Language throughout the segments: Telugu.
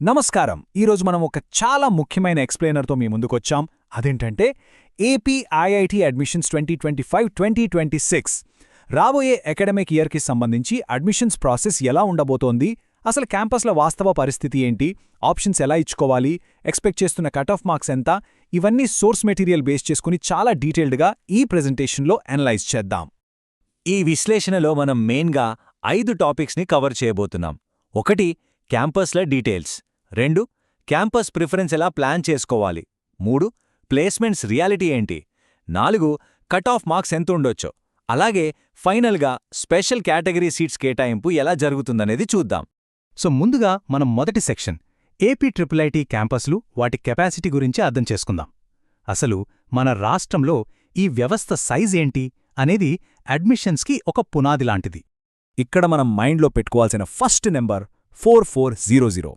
నమస్కారం. ఈరోజు మనం ఒక చాలా ముఖ్యమైన ఎక్స్ప్లెయినర్తో మీ ముందుకొచ్చాం. అదేంటంటే ఏపీ ఐఐటి అడ్మిషన్స్ 2025-2026 రాబోయే అకాడమిక్ ఇయర్కి సంబంధించి అడ్మిషన్స్ ప్రాసెస్ ఎలా ఉండబోతోంది, అసలు క్యాంపస్ల వాస్తవ పరిస్థితి ఏంటి, ఆప్షన్స్ ఎలా ఇచ్చుకోవాలి, ఎక్స్పెక్ట్ చేస్తున్న కట్ ఆఫ్ మార్క్స్ ఎంత, ఇవన్నీ సోర్స్ మెటీరియల్ బేస్ చేసుకుని చాలా డీటెయిల్డ్గా ఈ ప్రెజెంటేషన్లో అనలైజ్ చేద్దాం. ఈ విశ్లేషణలో మనం మెయిన్గా 5 టాపిక్స్ని కవర్ చేయబోతున్నాం. 1. క్యాంపస్ల డీటెయిల్స్. 2. క్యాంపస్ ప్రిఫరెన్స్ ఎలా ప్లాన్ చేసుకోవాలి. 3. ప్లేస్మెంట్స్ రియాలిటీ ఏంటి. 4. కట్ ఆఫ్ మార్క్స్ ఎంత ఉండొచ్చో. అలాగే ఫైనల్గా స్పెషల్ కేటగిరీ సీట్స్ కేటాయింపు ఎలా జరుగుతుందనేది చూద్దాం. సో ముందుగా మనం మొదటి సెక్షన్ ఏపీ ట్రిపుల్ఐటీ క్యాంపస్లు, వాటి కెపాసిటీ గురించి అర్థం చేసుకుందాం. అసలు మన రాష్ట్రంలో ఈ వ్యవస్థ సైజ్ ఏంటి అనేది అడ్మిషన్స్కి ఒక పునాది లాంటిది. ఇక్కడ మనం మైండ్లో పెట్టుకోవాల్సిన ఫస్ట్ నెంబర్ 4400.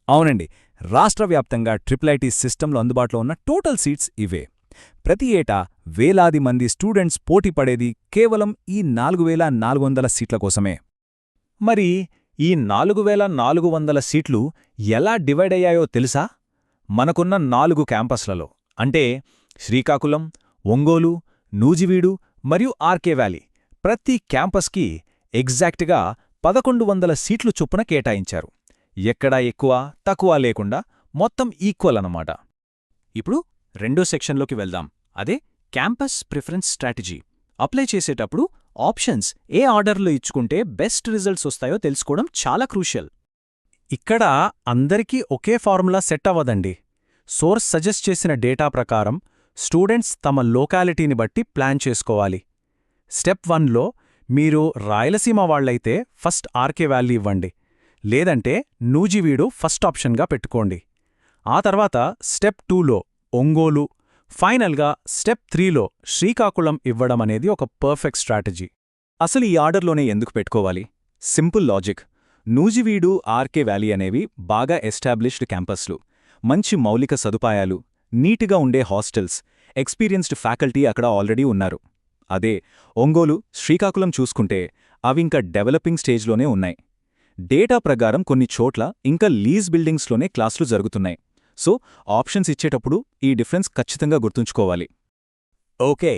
అవునండి, రాష్ట్ర వ్యాప్తంగా ట్రిపుల్ఐటీ సిస్టంలో అందుబాటులో ఉన్న టోటల్ సీట్స్ ఇవే. ప్రతి ఏటా వేలాది మంది స్టూడెంట్స్ పోటీ పడేది కేవలం ఈ 4400 సీట్ల కోసమే. మరి ఈ 4400 సీట్లు ఎలా డివైడ్ అయ్యాయో తెలుసా? మనకున్న 4 క్యాంపస్లలో, అంటే శ్రీకాకుళం, ఒంగోలు, నూజివీడు మరియు ఆర్కే వ్యాలీ, ప్రతి క్యాంపస్కి ఎగ్జాక్ట్గా 1100 సీట్లు చొప్పున కేటాయించారు. ఎక్కడా ఎక్కువ తక్కువ లేకుండా మొత్తం ఈక్వల్ అన్నమాట. ఇప్పుడు రెండో సెక్షన్లోకి వెళ్దాం. అదే క్యాంపస్ ప్రిఫరెన్స్ స్ట్రాటజీ. అప్లై చేసేటప్పుడు ఆప్షన్స్ ఏ ఆర్డర్లో ఇచ్చుకుంటే బెస్ట్ రిజల్ట్స్ వస్తాయో తెలుసుకోవడం చాలా క్రూషియల్. ఇక్కడ అందరికీ ఒకే ఫార్ములా సెట్ అవ్వదండి. సోర్స్ సజెస్ట్ చేసిన డేటా ప్రకారం స్టూడెంట్స్ తమ లోకాలిటీని బట్టి ప్లాన్ చేసుకోవాలి. స్టెప్ 1లో మీరు రాయలసీమ వాళ్లైతే ఫస్ట్ ఆర్కే వ్యాలీ ఇవ్వండి, లేదంటే నూజివీడు ఫస్ట్ ఆప్షన్గా పెట్టుకోండి. ఆ తర్వాత స్టెప్ 2లో ఒంగోలు, ఫైనల్గా స్టెప్ 3లో శ్రీకాకుళం ఇవ్వడమనేది ఒక పర్ఫెక్ట్ స్ట్రాటజీ. అసలు ఈ ఆర్డర్లోనే ఎందుకు పెట్టుకోవాలి? Simple logic. Nuzvid, RK valley అనేవి బాగా ఎస్టాబ్లిష్డ్ క్యాంపస్లు, మంచి మౌలిక సదుపాయాలు, నీట్గా ఉండే హాస్టల్స్, ఎక్స్పీరియన్స్డ్ ఫ్యాకల్టీ అక్కడ ఆల్రెడీ ఉన్నారు. అదే ఒంగోలు, శ్రీకాకుళం చూసుకుంటే అవింకా డెవలపింగ్ స్టేజ్లోనే ఉన్నాయి. డేటా ప్రకారం కొన్ని చోట్ల ఇంకా లీజ్ బిల్డింగ్స్లోనే క్లాసులు జరుగుతున్నాయి. సో ఆప్షన్స్ ఇచ్చేటప్పుడు ఈ డిఫరెన్స్ ఖచ్చితంగా గుర్తుంచుకోవాలి. ఓకే,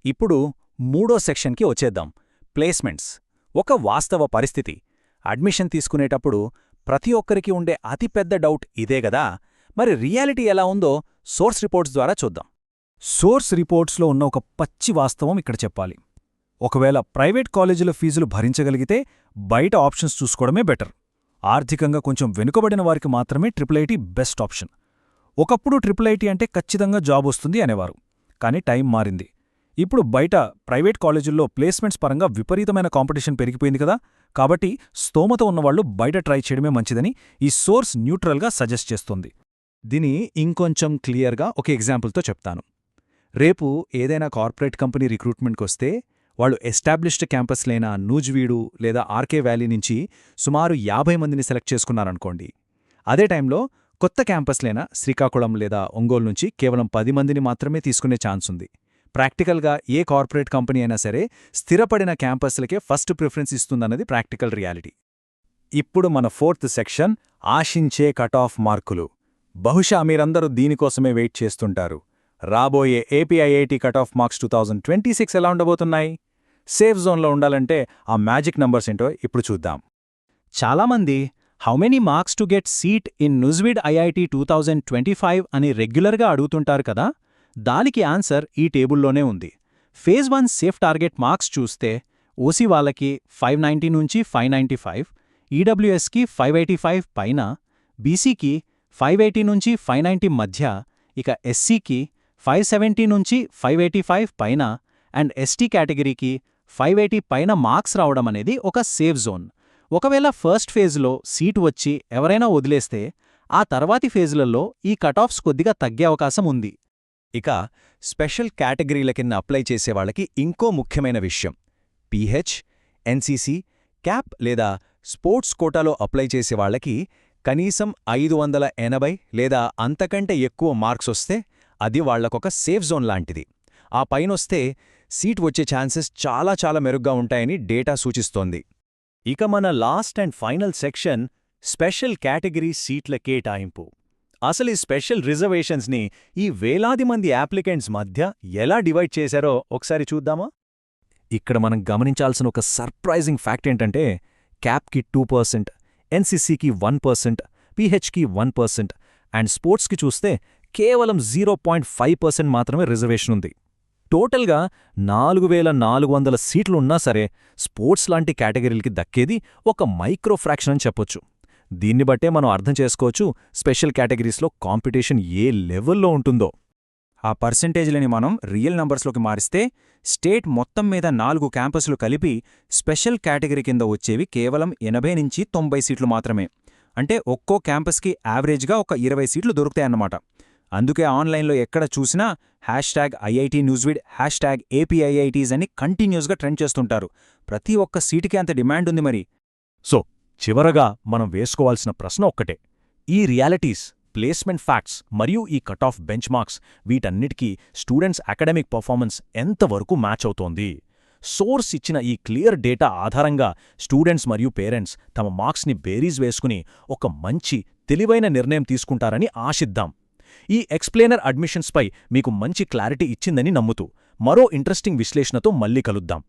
ఇప్పుడు మూడో సెక్షన్కి వచ్చేద్దాం. ప్లేస్మెంట్స్. ఒక వాస్తవ పరిస్థితి. అడ్మిషన్ తీసుకునేటప్పుడు ప్రతి ఒక్కరికి ఉండే అతిపెద్ద డౌట్ ఇదే గదా. మరి రియాలిటీ ఎలా ఉందో సోర్స్ రిపోర్ట్స్ ద్వారా చూద్దాం. సోర్స్ రిపోర్ట్స్లో ఉన్న ఒక పచ్చి వాస్తవం ఇక్కడ చెప్పాలి. ఒకవేళ ప్రైవేట్ కాలేజీల ఫీజులు భరించగలిగితే బయట ఆప్షన్స్ చూసుకోవడమే బెటర్. ఆర్థికంగా కొంచెం వెనుకబడిన వారికి మాత్రమే ట్రిపుల్ఐటీ బెస్ట్ ఆప్షన్. ఒకప్పుడు ట్రిపుల్ఐటీ అంటే ఖచ్చితంగా జాబ్ వస్తుంది అనేవారు, కానీ టైం మారింది. ఇప్పుడు బయట ప్రైవేట్ కాలేజీల్లో ప్లేస్మెంట్స్ పరంగా విపరీతమైన కాంపిటీషన్ పెరిగిపోయింది కదా. కాబట్టి స్తోమత ఉన్నవాళ్లు బయట ట్రై చేయడమే మంచిదని ఈ సోర్స్ న్యూట్రల్గా సజెస్ట్ చేస్తుంది. దీని ఇంకొంచెం క్లియర్గా ఒక ఎగ్జాంపుల్తో చెప్తాను. రేపు ఏదైనా కార్పొరేట్ కంపెనీ రిక్రూట్మెంట్కొస్తే వాళ్ళు ఎస్టాబ్లిష్డ్ క్యాంపస్లైన నూజివీడు లేదా ఆర్కే వ్యాలీ నుంచి సుమారు 50 మందిని సెలెక్ట్ చేసుకున్నారనుకోండి. అదే టైంలో కొత్త క్యాంపస్లైన శ్రీకాకుళం లేదా ఒంగోలు నుంచి కేవలం 10 మందిని మాత్రమే తీసుకునే ఛాన్స్ ఉంది. ప్రాక్టికల్గా ఏ కార్పొరేట్ కంపెనీ అయినా సరే స్థిరపడిన క్యాంపస్లకే ఫస్ట్ ప్రిఫరెన్స్ ఇస్తుందన్నది ప్రాక్టికల్ రియాలిటీ. ఇప్పుడు మన ఫోర్త్ సెక్షన్ ఆశించే కట్ ఆఫ్ మార్కులు. బహుశా మీరందరూ దీనికోసమే వెయిట్ చేస్తుంటారు. రాబోయే AP IIT cut off marks 2026 ఎలా ఉండబోతున్నాయి? సేఫ్ జోన్లో ఉండాలంటే ఆ మ్యాజిక్ నంబర్స్ ఏంటో ఇప్పుడు చూద్దాం. చాలామంది how many marks to get seat in Nuzvid IIT 2025 అని రెగ్యులర్గా అడుగుతుంటారు కదా. దానికి ఆన్సర్ ఈ టేబుల్లోనే ఉంది. ఫేజ్ 1 సేఫ్ టార్గెట్ మార్క్స్ చూస్తే ఓసీ వాళ్ళకి 590 నుంచి 595, ఈడబ్ల్యూఎస్కి 585 పైన, బీసీకి 580 నుంచి 590 మధ్య, ఇక ఎస్సీకి 570 నుంచి 585 పైన అండ్ ఎస్టీ కేటగిరీకి 580 పైన మార్క్స్ రావడమనేది ఒక సేఫ్ జోన్. ఒకవేళ ఫస్ట్ ఫేజ్లో సీటు వచ్చి ఎవరైనా వదిలేస్తే ఆ తర్వాతి ఫేజ్లలో ఈ కటాఫ్స్ కొద్దిగా తగ్గే అవకాశం ఉంది. ఇక స్పెషల్ కేటగిరీల కింద అప్లై చేసేవాళ్లకి ఇంకో ముఖ్యమైన విషయం. పీహెచ్, ఎన్సీసీ, క్యాప్ లేదా స్పోర్ట్స్ కోటాలో అప్లై చేసేవాళ్లకి కనీసం 580 లేదా అంతకంటే ఎక్కువ మార్క్స్ వస్తే అది వాళ్లకొక సేఫ్ జోన్ లాంటిది. ఆ పైనొస్తే సీట్ వచ్చే ఛాన్సెస్ చాలా మెరుగ్గా ఉంటాయని డేటా సూచిస్తోంది. ఇక మన last and final section special category సీట్ల కేటాయింపు. అసలు ఈ స్పెషల్ రిజర్వేషన్స్ని ఈ వేలాది మంది యాప్లికెంట్స్ మధ్య ఎలా డివైడ్ చేశారో ఒకసారి చూద్దామా? ఇక్కడ మనం గమనించాల్సిన ఒక సర్ప్రైజింగ్ ఫ్యాక్ట్ ఏంటంటే క్యాప్కి 2%, ఎన్సీసీకి 1%, పీహెచ్కి 1% అండ్ స్పోర్ట్స్కి చూస్తే కేవలం 0.5% మాత్రమే రిజర్వేషన్ ఉంది. టోటల్గా 4400 సీట్లున్నా సరే స్పోర్ట్స్ లాంటి కేటగిరీలకి దక్కేది ఒక మైక్రో ఫ్రాక్షన్ అని చెప్పొచ్చు. దీన్ని బట్టే మనం అర్థం చేసుకోవచ్చు స్పెషల్ కేటగిరీస్లో కాంపిటీషన్ ఏ లెవెల్లో ఉంటుందో. ఆ పర్సెంటేజ్లని మనం రియల్ నంబర్స్లోకి మారిస్తే స్టేట్ మొత్తం మీద 4 క్యాంపస్లు కలిపి స్పెషల్ కేటగిరీ కింద వచ్చేవి కేవలం 80 నుంచి 90 సీట్లు మాత్రమే. అంటే ఒక్కో క్యాంపస్కి యావరేజ్గా ఒక 20 సీట్లు దొరుకుతాయన్నమాట. అందుకే ఆన్లైన్లో ఎక్కడ చూసినా #IIT Newsweed, #APIITs అని కంటిన్యూస్గా ట్రెండ్ చేస్తుంటారు. ప్రతి ఒక్క సీటుకి అంత డిమాండ్ ఉంది మరి. సో చివరగా మనం వేసుకోవాల్సిన ప్రశ్న ఒక్కటే. ఈ రియాలిటీస్, ప్లేస్మెంట్ ఫ్యాక్ట్స్ మరియు ఈ కట్ ఆఫ్ బెంచ్ మార్క్స్ వీటన్నిటికీ స్టూడెంట్స్ అకాడమిక్ పర్ఫార్మెన్స్ ఎంతవరకు మ్యాచ్ అవుతోంది? సోర్స్ ఇచ్చిన ఈ క్లియర్ డేటా ఆధారంగా స్టూడెంట్స్ మరియు పేరెంట్స్ తమ మార్క్స్ని బేరీజ్ వేసుకుని ఒక మంచి తెలివైన నిర్ణయం తీసుకుంటారని ఆశిద్దాం. ఈ ఎక్స్ప్లెయినర్ అడ్మిషన్స్పై మీకు మంచి క్లారిటీ ఇచ్చిందని నమ్ముతూ మరో ఇంట్రెస్టింగ్ విశ్లేషణతో మళ్ళీ కలుద్దాం.